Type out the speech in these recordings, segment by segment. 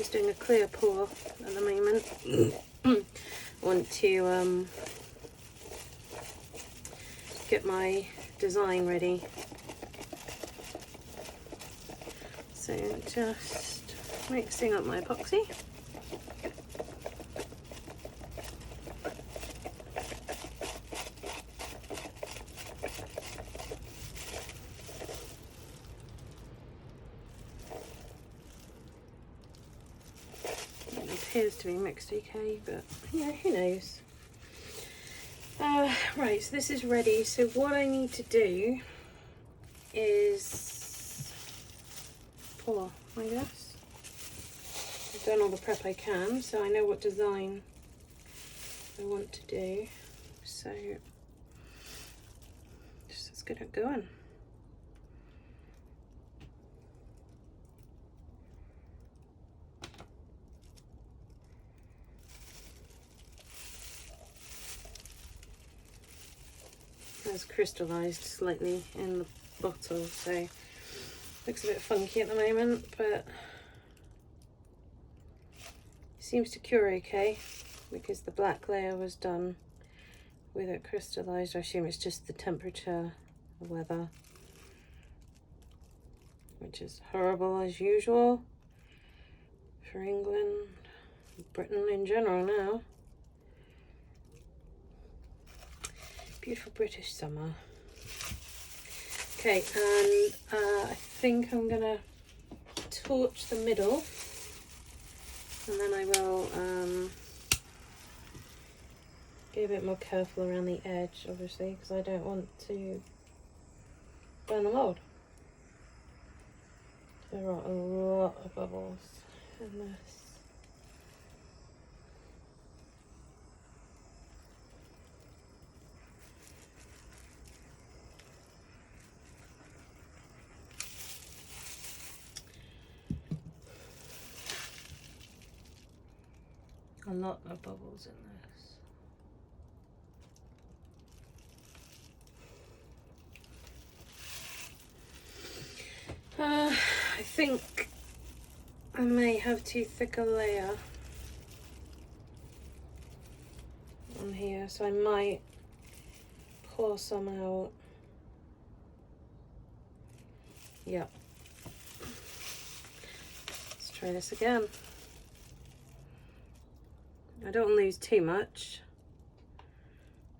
just doing a clear pour at the moment. I want to get my design ready. So just mixing up my epoxy. Appears to be mixed okay, but yeah, who knows. Right, so this is ready. So what I need to do is pour, I guess. I've done all the prep I can, so I know what design I want to do. So just let's get it going. Has crystallized slightly in the bottle, so looks a bit funky at the moment, but seems to cure okay because the black layer was done with it crystallized. I assume it's just the temperature, the weather, which is horrible as usual for England, Britain in general now. Beautiful British summer. Okay, and I think I'm gonna torch the middle, and then I will be a bit more careful around the edge, obviously, because I don't want to burn the mold. There are a lot of bubbles in this. A lot of bubbles in this. I think I may have too thick a layer on here, so I might pour some out. Yep. Let's try this again. I don't want to lose too much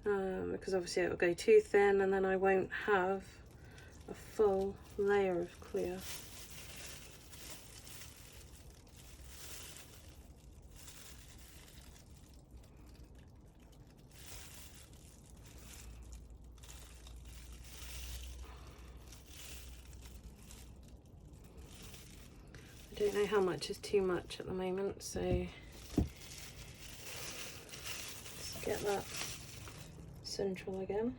because obviously it will go too thin and then I won't have a full layer of clear. I don't know how much is too much at the moment, so get that central again.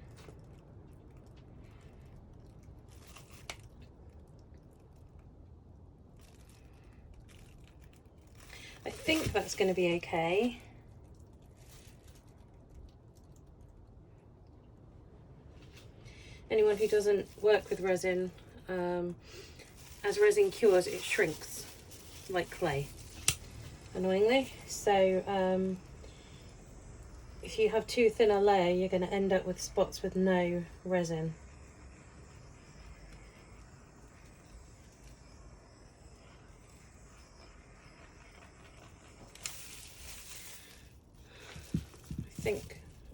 I think that's going to be okay. Anyone who doesn't work with resin, as resin cures, it shrinks like clay, annoyingly. So if you have too thin a layer, you're going to end up with spots with no resin.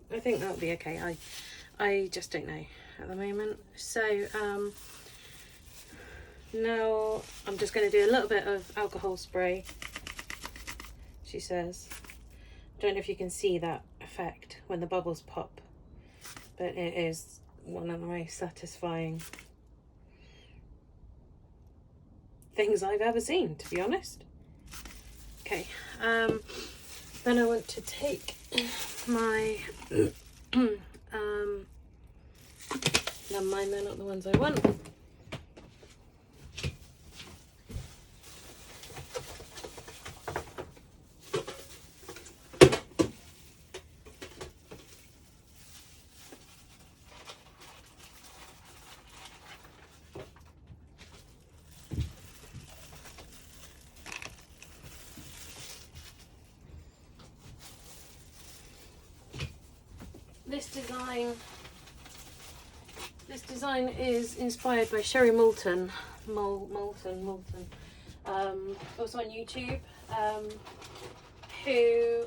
I think that'll be okay. I just don't know at the moment. So now I'm just going to do a little bit of alcohol spray, she says. Don't know if you can see that effect when the bubbles pop, but it is one of the most satisfying things I've ever seen, to be honest. Okay, then I want to take my never mind, they're not the ones I want. this design is inspired by Sherry Moulton, also on YouTube, who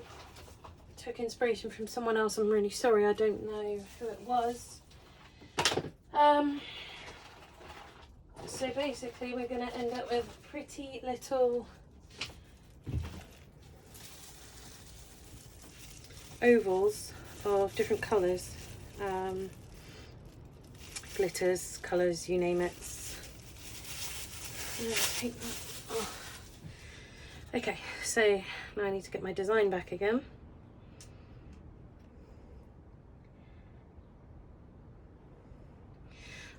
took inspiration from someone else. I'm really sorry, I don't know who it was. So basically we're going to end up with pretty little ovals of different colours, glitters, colours, you name it. Let's take that off. Okay, so now I need to get my design back again.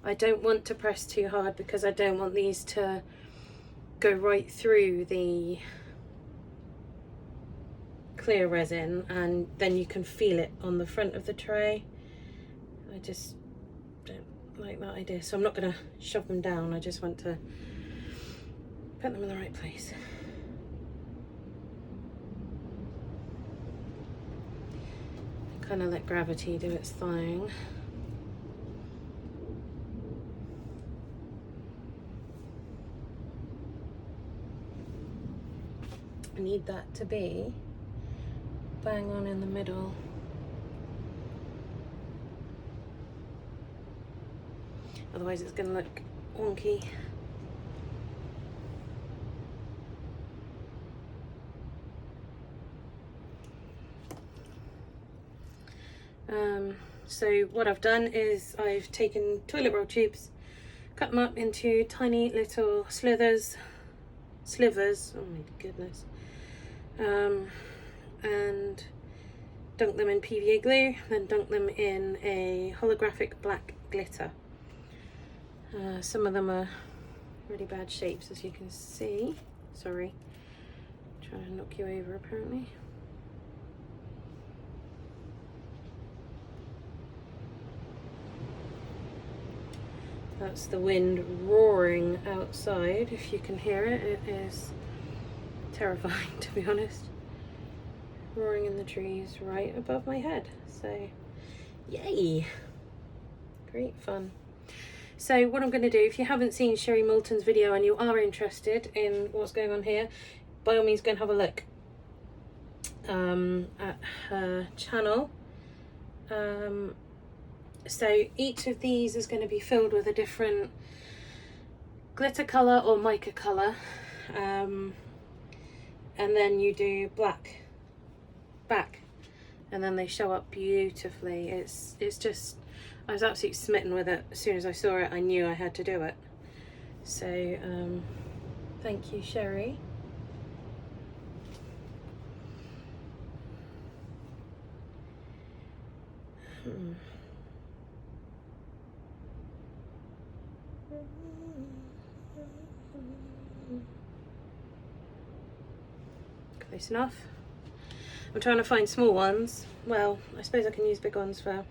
I don't want to press too hard because I don't want these to go right through the clear resin, and then you can feel it on the front of the tray. I just don't like that idea, so I'm not going to shove them down. I just want to put them in the right place. Kind of let gravity do its thing. I need that to be bang on in the middle. Otherwise it's going to look wonky. So what I've done is I've taken toilet roll tubes, cut them up into tiny little slivers, oh my goodness, and dunk them in PVA glue, then dunk them in a holographic black glitter. Some of them are really bad shapes, as you can see. Sorry, I'm trying to knock you over apparently. That's the wind roaring outside. If you can hear it, it is terrifying, to be honest. Roaring in the trees right above my head. So, yay! Great fun. So what I'm going to do, if you haven't seen Sherry Moulton's video and you are interested in what's going on here, by all means go and have a look at her channel. So each of these is going to be filled with a different glitter colour or mica colour, and then you do black back, and then they show up beautifully. It's just, I was absolutely smitten with it. As soon as I saw it, I knew I had to do it. So thank you, Sherry. Close enough. I'm trying to find small ones. Well, I suppose I can use big ones for,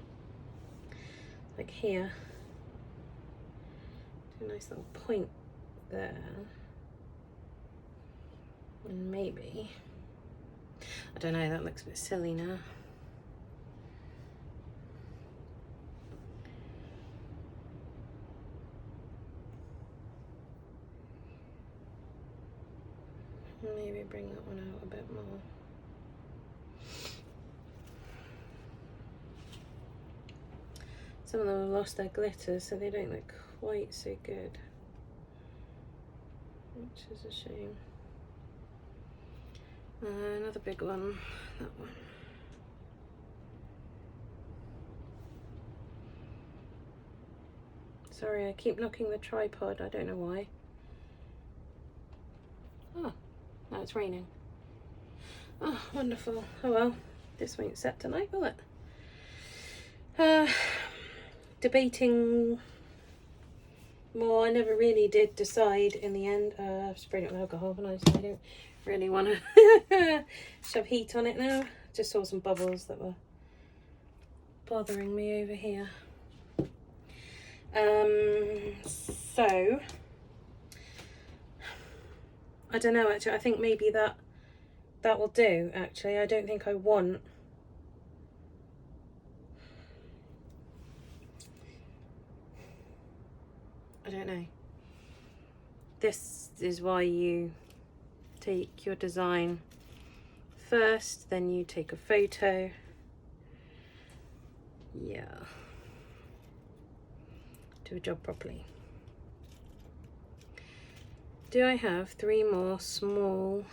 like here. Do a nice little point there. And maybe, I don't know, that looks a bit silly now. Maybe bring that one out a bit more. Some of them have lost their glitter, so they don't look quite so good, which is a shame. Another big one, that one. Sorry, I keep knocking the tripod, I don't know why. Oh, now it's raining. Oh, wonderful. Oh well, this won't set tonight, will it? Debating more. I never really did decide in the end. I've sprayed it with alcohol, but I don't really want to shove heat on it now. Just saw some bubbles that were bothering me over here. So I don't know, actually. I think maybe that will do, actually. I don't think I want this is why you take your design first, then you take a photo. Yeah. Do a job properly. Do I have 3 more small,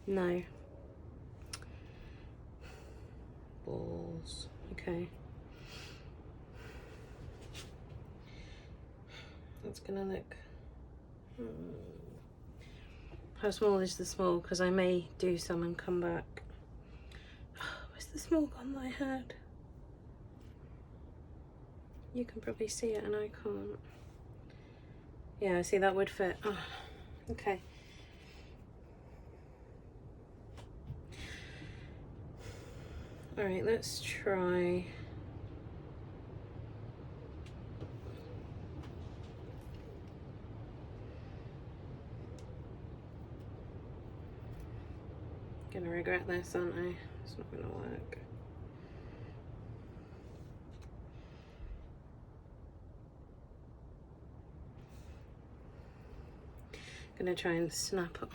no. Balls, okay. That's gonna look, how small is the small? Because I may do some and come back. Where's the small gun that I had? You can probably see it and I can't. Yeah, see, that would fit. Oh, okay. All right, let's try. Gonna regret this, aren't I? It's not gonna work. Gonna try and snap up.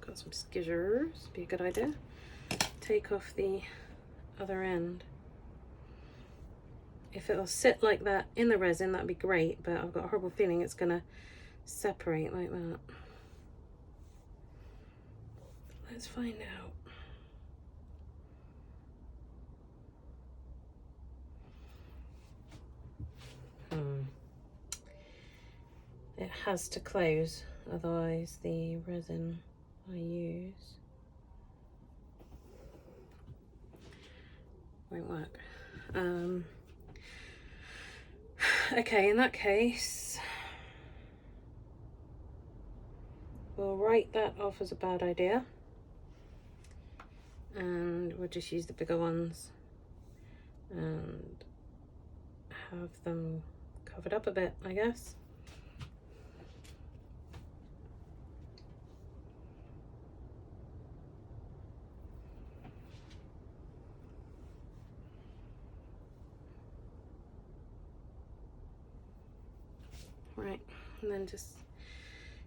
Got some scissors, be a good idea. Take off the other end. If it'll sit like that in the resin, that'd be great, but I've got a horrible feeling it's gonna separate like that. Let's find out. It has to close, otherwise the resin I use won't work. Okay, in that case, we'll write that off as a bad idea and we'll just use the bigger ones and have them covered up a bit, I guess. Right, and then just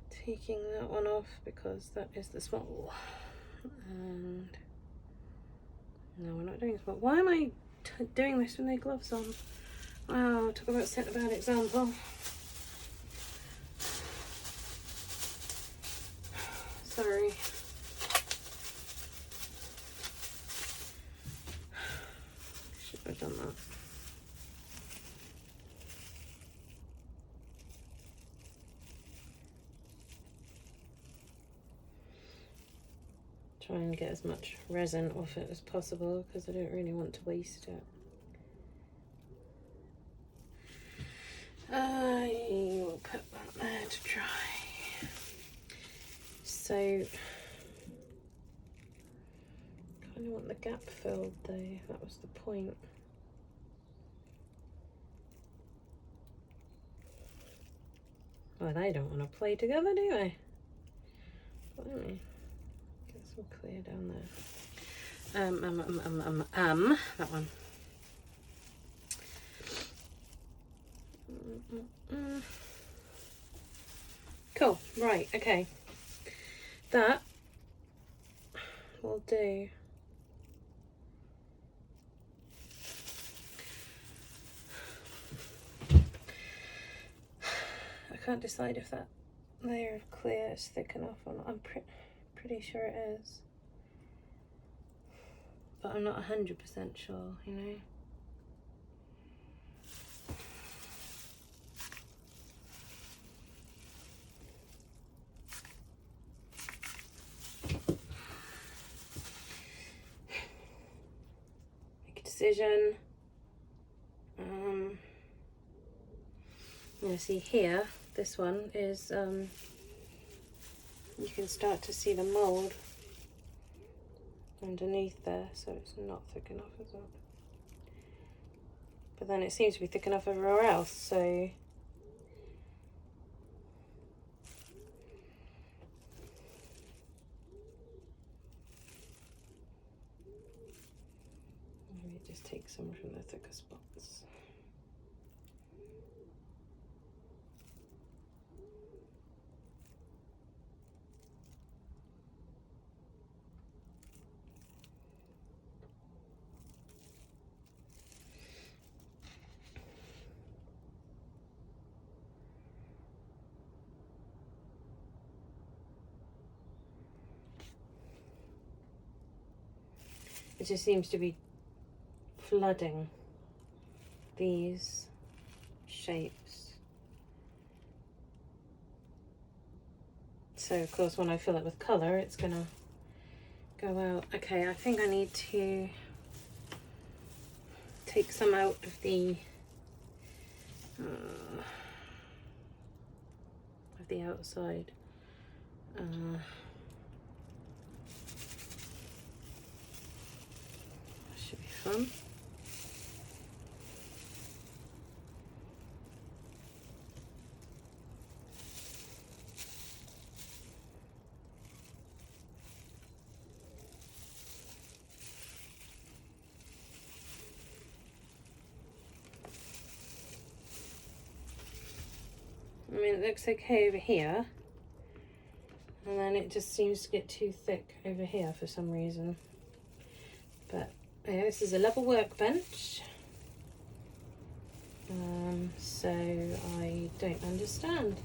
taking that one off because that is the small. And no, we're not doing small. Why am I doing this with no gloves on? Wow, talk about setting a bad example. Sorry. Should have done that. Try and get as much resin off it as possible because I don't really want to waste it. I will put that there to dry. So, kind of want the gap filled though, that was the point. Well, they don't want to play together, do they? Blimey. Get some clear down there. That one. Cool, right, okay. That will do. I can't decide if that layer of clear is thick enough or not. I'm pretty sure it is. But I'm not 100% sure, you know? Decision. You see here, this one is you can start to see the mold underneath there, so it's not thick enough, is it? But then it seems to be thick enough everywhere else, so maybe just take some from the thicker spots. it just seems to be flooding these shapes. So of course when I fill it with colour it's gonna go out. Okay, I think I need to take some out of the outside. That should be fun. I mean, it looks okay over here, and then it just seems to get too thick over here for some reason. But yeah, this is a level workbench, so I don't understand.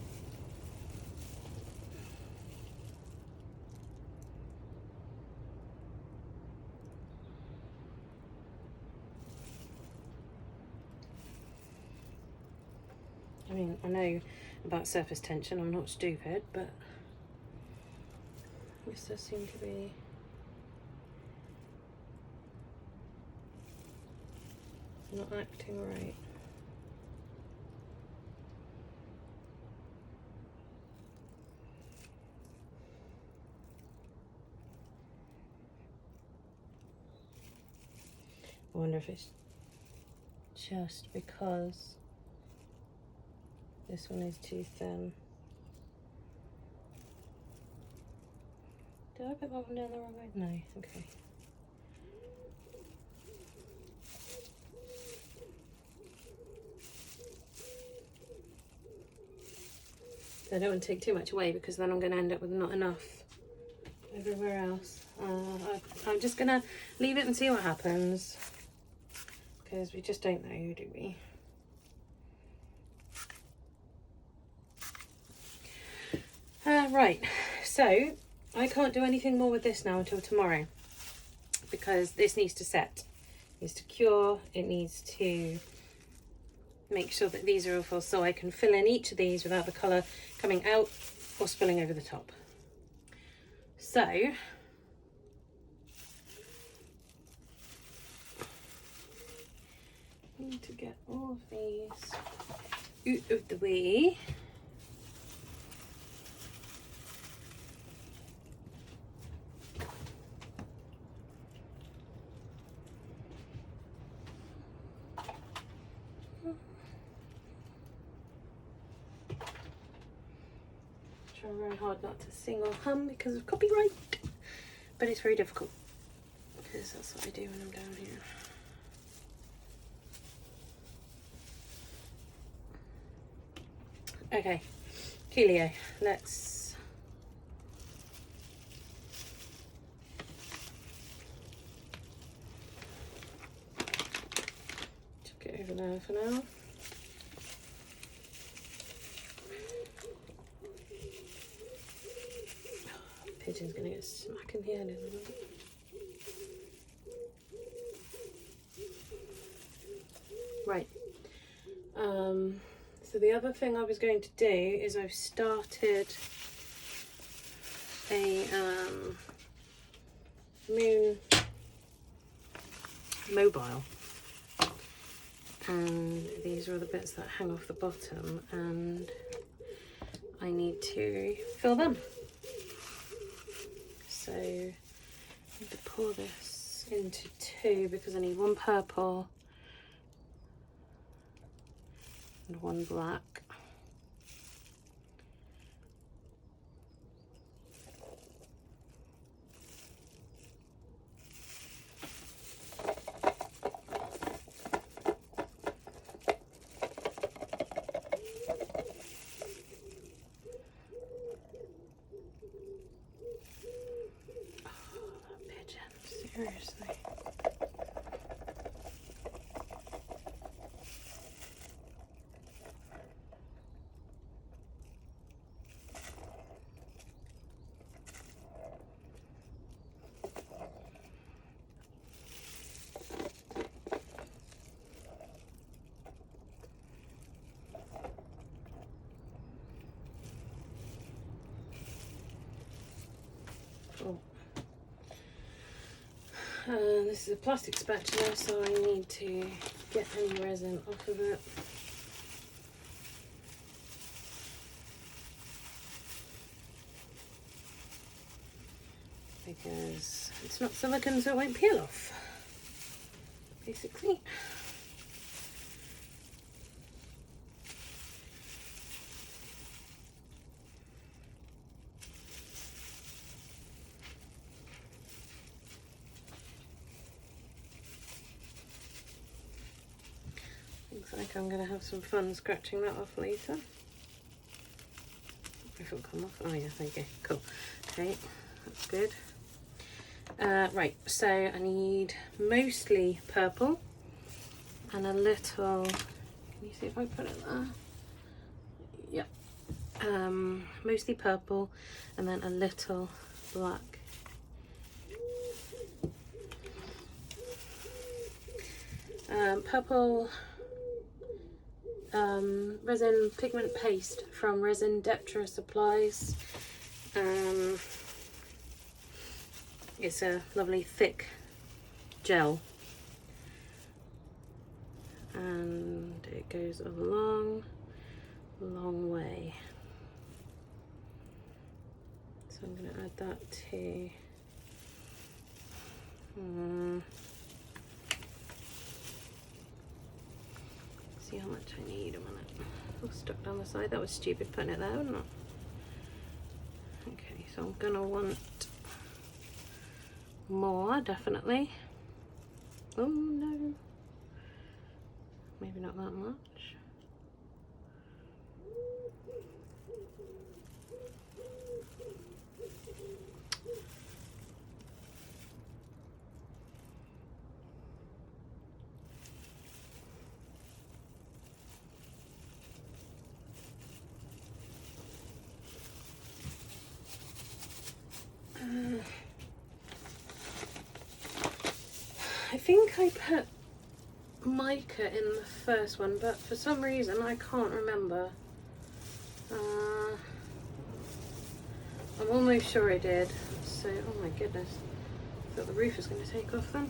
I mean, I know about surface tension, I'm not stupid, but this does seem to be not acting right. I wonder if it's just because this one is too thin. Did I put that one down the wrong way? No, okay. So I don't want to take too much away because then I'm going to end up with not enough everywhere else. I'm just going to leave it and see what happens, because we just don't know, do we? Right, so I can't do anything more with this now until tomorrow, because this needs to set. It needs to cure, it needs to make sure that these are all full, so I can fill in each of these without the colour coming out or spilling over the top. So I need to get all of these out of the way. Trying very hard not to sing or hum because of copyright, but it's very difficult because that's what I do when I'm down here. Okay, Helio, let's chuck it over there for now. Pigeon's gonna get smack in the head, isn't it? Right. So the other thing I was going to do is I've started a moon mobile, and these are the bits that hang off the bottom, and I need to fill them. So I need to pour this into two because I need one purple and one black. Seriously. This is a plastic spatula, so I need to get any resin off of it. Because it's not silicone, so it won't peel off, basically. Looks like I'm going to have some fun scratching that off later. If it'll come off. Oh yeah, there you go. Cool. Okay, that's good. Right, so I need mostly purple and a little, can you see if I put it there? Yep. Mostly purple and then a little black. Purple resin pigment paste from Resin Deptra Supplies. It's a lovely thick gel and it goes a long way. So I'm going to add that to see how much I need a minute. Oh, stuck down the side. That was stupid putting it there, wasn't it? Okay, so I'm gonna want more, definitely. Oh no, maybe not that much. I think I put mica in the first one, but for some reason I can't remember. I'm almost sure I did. So, oh my goodness, I thought the roof was going to take off then.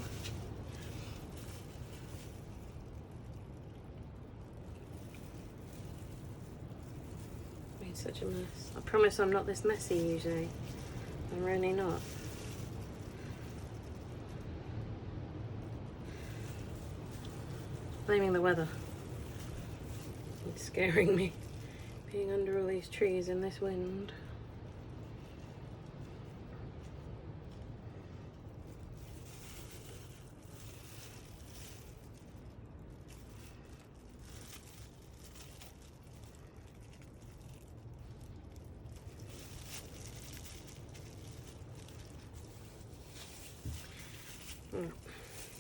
Made such a mess. I promise I'm not this messy usually. I'm really not. Blaming the weather. It's scaring me. Being under all these trees in this wind.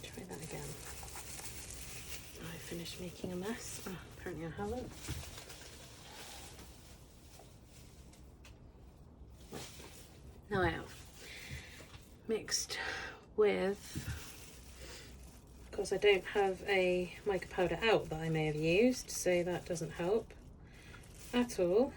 Try that again. I finished making a mess. Oh, apparently I haven't. Now I have. Mixed with, of course I don't have a mica powder out that I may have used, so that doesn't help at all.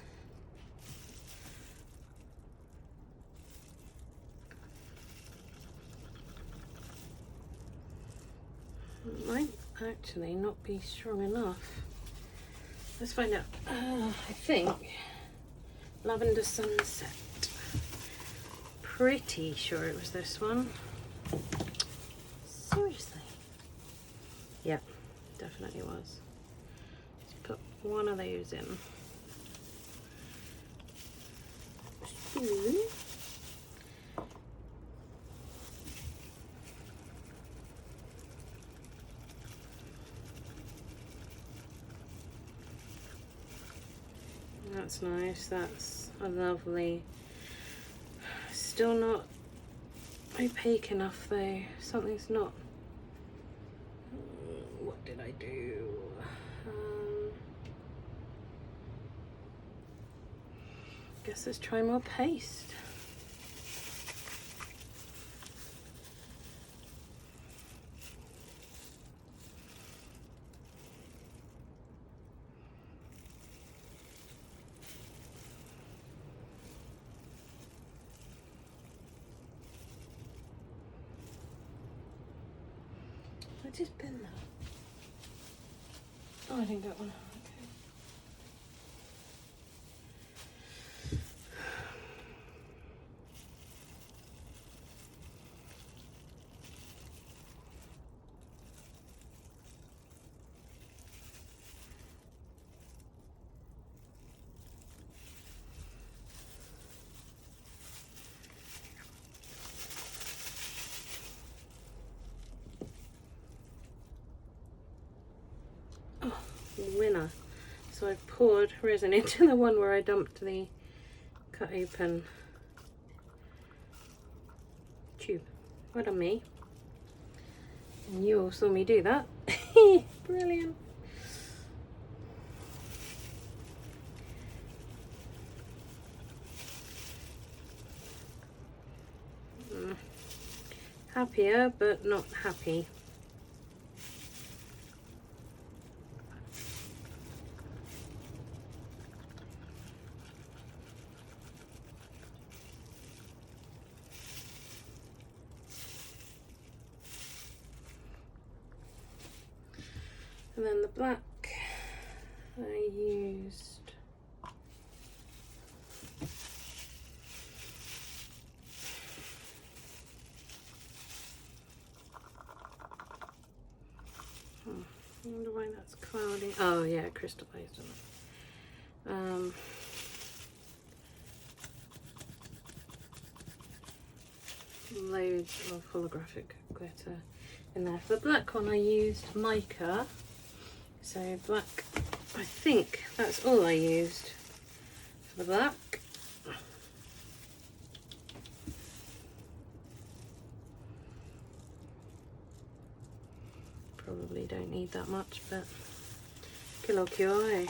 It might actually not be strong enough. Let's find out. I think Lavender Sunset. Pretty sure it was this one. Seriously. Yep, definitely was. Let's put one of those in. That's nice. That's a lovely. Still not opaque enough though. Something's not. What did I do? Guess let's try more paste. I just bin that? Oh, I didn't get one. Okay. Oh, winner. So I've poured resin into the one where I dumped the cut open tube. Well done me. And you all saw me do that. Brilliant. Happier, but not happy. And then the black I used I wonder why that's cloudy. Oh yeah, it crystallized on it. Loads of holographic glitter in there. For the black one I used mica. So black, I think that's all I used for the black. Probably don't need that much, but kill or cure, eh?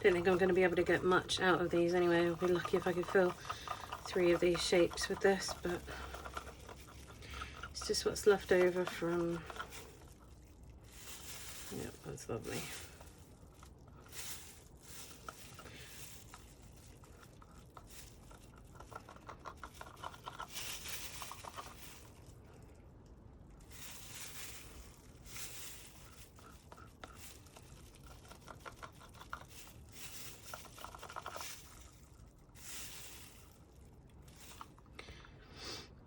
Don't think I'm going to be able to get much out of these anyway. I'll be lucky if I could fill 3 of these shapes with this, but it's just what's left over from... Yep, that's lovely.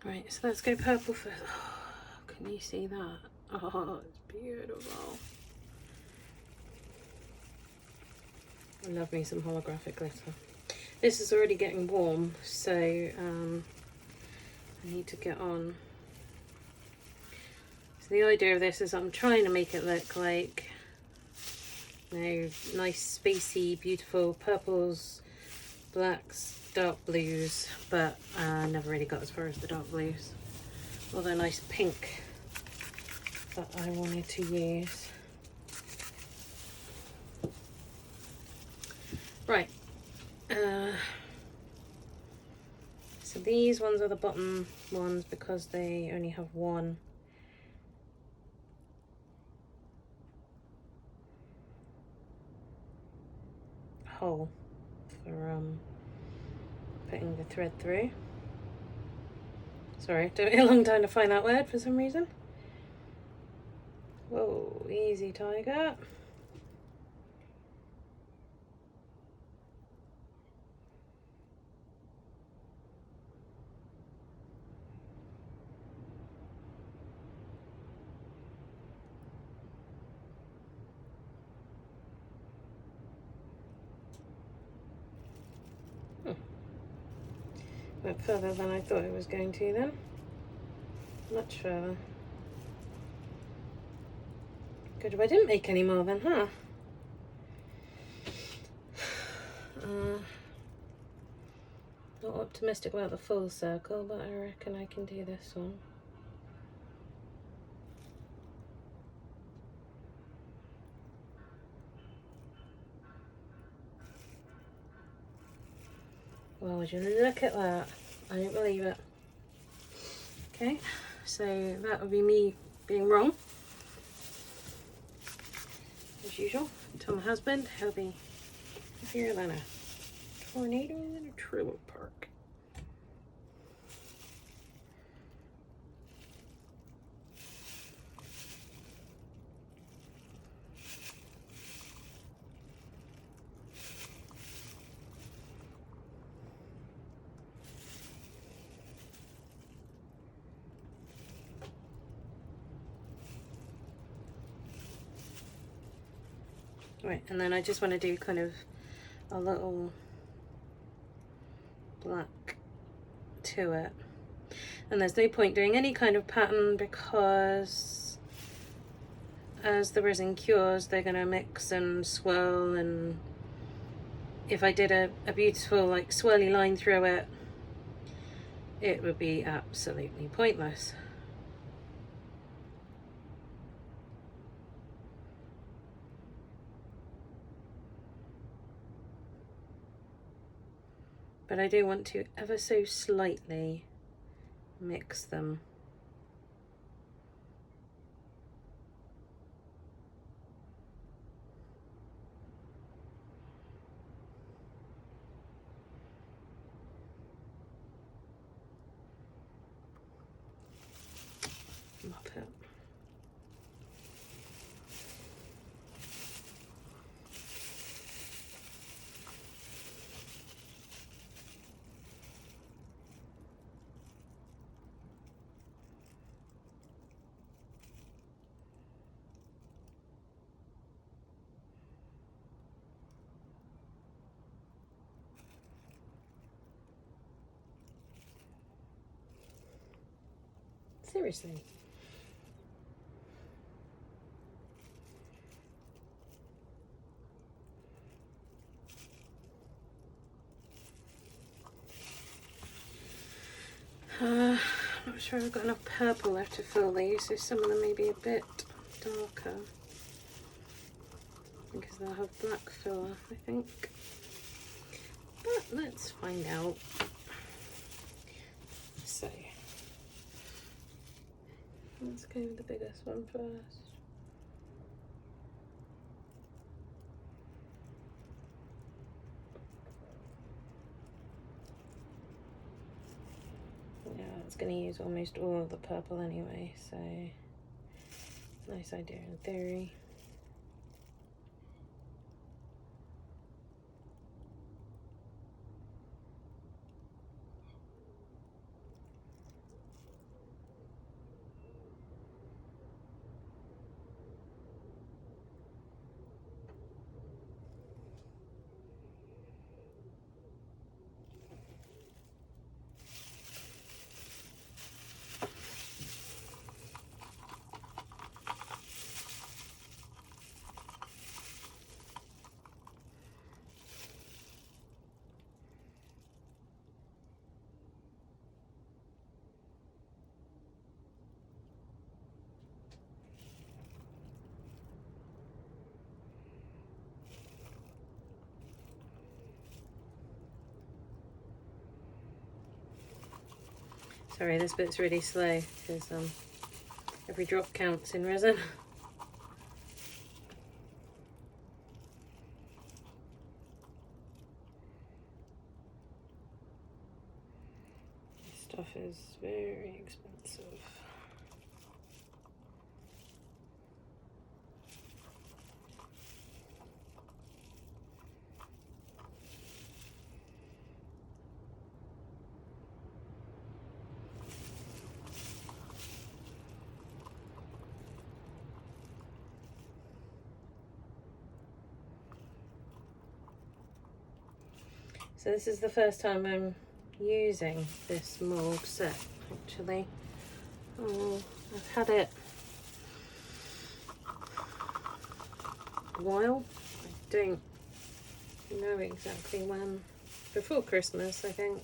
Right, so let's go purple first. Oh, can you see that? Oh, it's beautiful. I love me some holographic glitter. This is already getting warm, so I need to get on. So the idea of this is I'm trying to make it look like, you know, nice, spacey, beautiful purples, blacks, dark blues, but I never really got as far as the dark blues. Although nice pink that I wanted to use. Right. So these ones are the bottom ones because they only have one. Hole for putting the thread through. Sorry, it took me a long time to find that word for some reason. Whoa, easy tiger. Went further than I thought it was going to then. Much further. Good if I didn't make any more then, huh? Not optimistic about the full circle, but I reckon I can do this one. Well, would you look at that? I don't believe it. Okay, so that would be me being wrong, as usual. Tell my husband he'll be happier than a tornado in a trailer park. Right, and then I just want to do kind of a little black to it. And there's no point doing any kind of pattern because as the resin cures, they're going to mix and swirl, and if I did a beautiful like swirly line through it, it would be absolutely pointless. But I do want to ever so slightly mix them. Mop it. Seriously. I'm not sure I've got enough purple left to fill these, so some of them may be a bit darker because they'll have black filler, I think. But let's find out. So let's go with the biggest one first. Yeah, it's going to use almost all of the purple anyway, so nice idea in theory. Sorry, this bit's really slow because every drop counts in resin. This stuff is very expensive. So this is the first time I'm using this mould set, actually. Oh, I've had it a while. I don't know exactly when. Before Christmas, I think.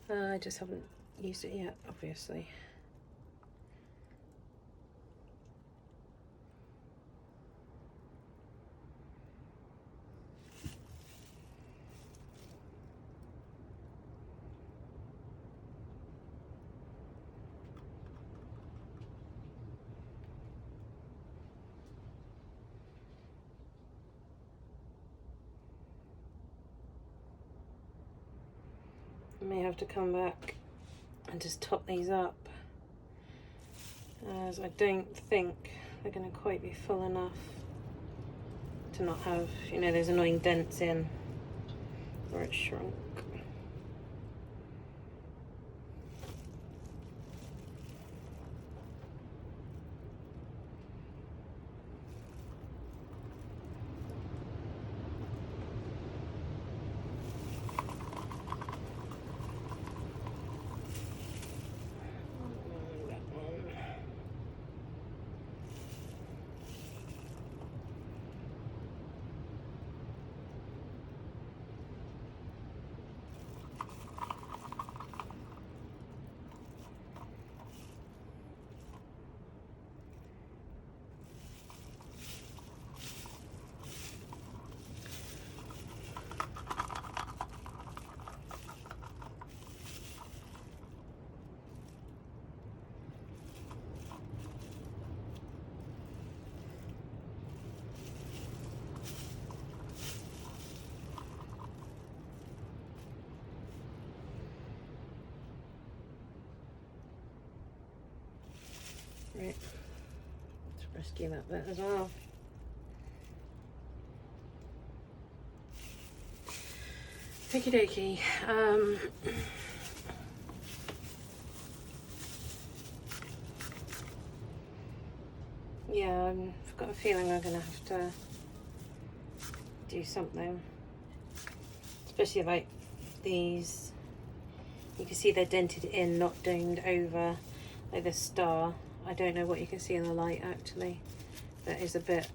I just haven't used it yet, obviously. I may have to come back and just top these up, as I don't think they're going to quite be full enough to not have, you know, those annoying dents in where it's shrunk. Right, let's rescue that bit as well. Okie dokie. Yeah, I've got a feeling I'm gonna have to do something, especially like these. You can see they're dented in, not domed over, like the star. I don't know what you can see in the light actually. That is a bit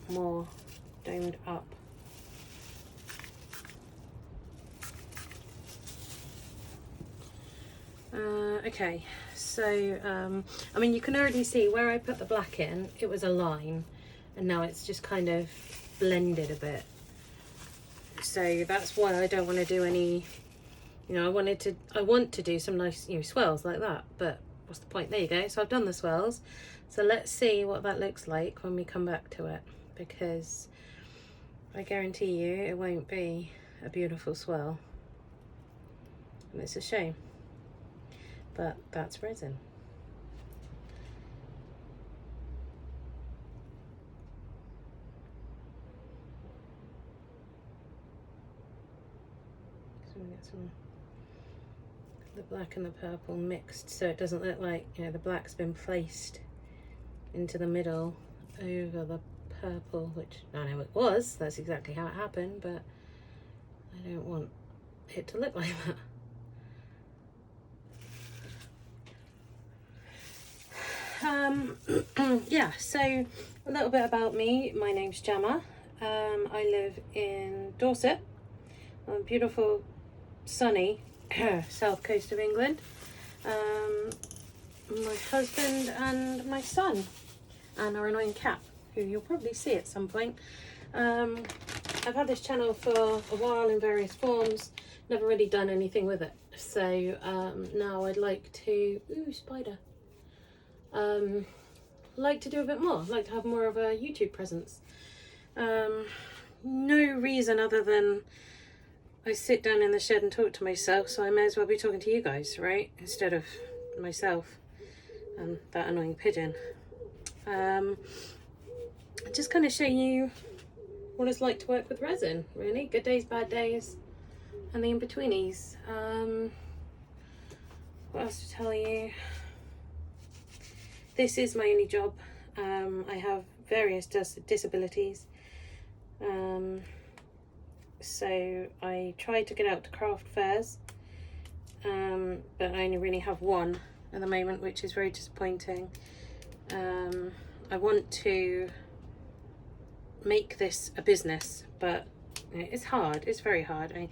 more domed up. Okay, so I mean, you can already see where I put the black in, it was a line, and now it's just kind of blended a bit. So that's why I don't want to do any, you know, I want to do some nice, you know, swirls like that, but what's the point? There you go. So I've done the swirls. So let's see what that looks like when we come back to it, because I guarantee you it won't be a beautiful swirl. And it's a shame, but that's resin. So we get some the black and the purple mixed, so it doesn't look like, you know, the black's been placed into the middle over the purple, which I know it was, that's exactly how it happened, but I don't want it to look like that. Yeah, so a little bit about me. My name's Gemma. I live in Dorset, on a beautiful sunny south coast of England. My husband and my son and our annoying cat, who you'll probably see at some point. I've had this channel for a while in various forms, never really done anything with it, so now I'd like to, ooh, spider, like to do a bit more, like to have more of a YouTube presence. No reason other than I sit down in the shed and talk to myself, so I may as well be talking to you guys, right? Instead of myself and that annoying pigeon. Just kind of show you what it's like to work with resin, really. Good days, bad days, and the in-betweenies. What else to tell you? This is my only job. I have various disabilities. So I try to get out to craft fairs, but I only really have one at the moment, which is very disappointing. I want to make this a business, but it's hard, it's very hard. I mean,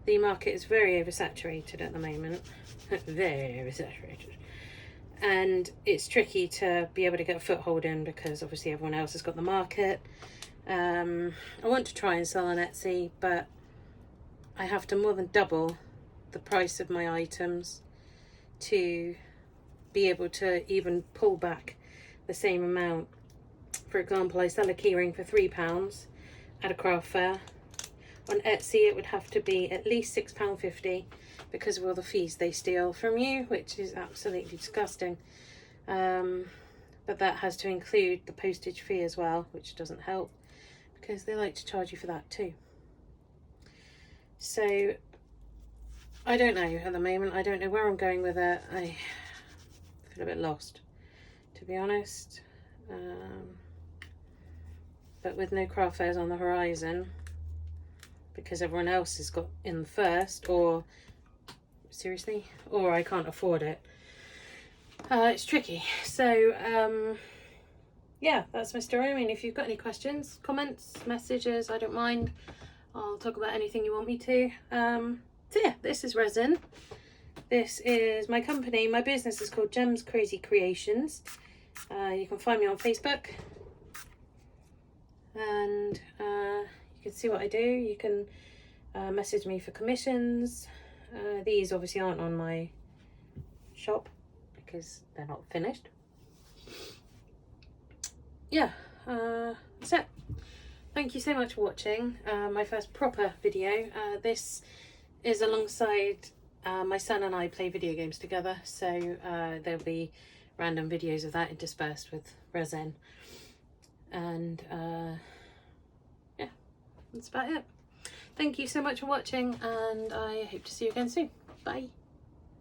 the market is very oversaturated at the moment. Very oversaturated. And it's tricky to be able to get a foothold in, because obviously everyone else has got the market. I want to try and sell on Etsy, but I have to more than double the price of my items to be able to even pull back the same amount. For example, I sell a keyring for £3 at a craft fair. On Etsy it would have to be at least £6.50 because of all the fees they steal from you, which is absolutely disgusting. But that has to include the postage fee as well, which doesn't help because they like to charge you for that too. So I don't know at the moment. I don't know where I'm going with it. I feel a bit lost, to be honest. But with no craft fairs on the horizon, because everyone else has got in first, or seriously, or I can't afford it, it's tricky. So yeah, that's my story. I mean, if you've got any questions, comments, messages, I don't mind. I'll talk about anything you want me to. So yeah, this is Resin. This is my company. My business is called Gems Crazy Creations. You can find me on Facebook, and you can see what I do. You can message me for commissions. These obviously aren't on my shop because they're not finished. Yeah, that's it. Thank you so much for watching my first proper video. This is alongside my son and I play video games together, so there'll be random videos of that interspersed with resin. And yeah, that's about it. Thank you so much for watching, and I hope to see you again soon. Bye.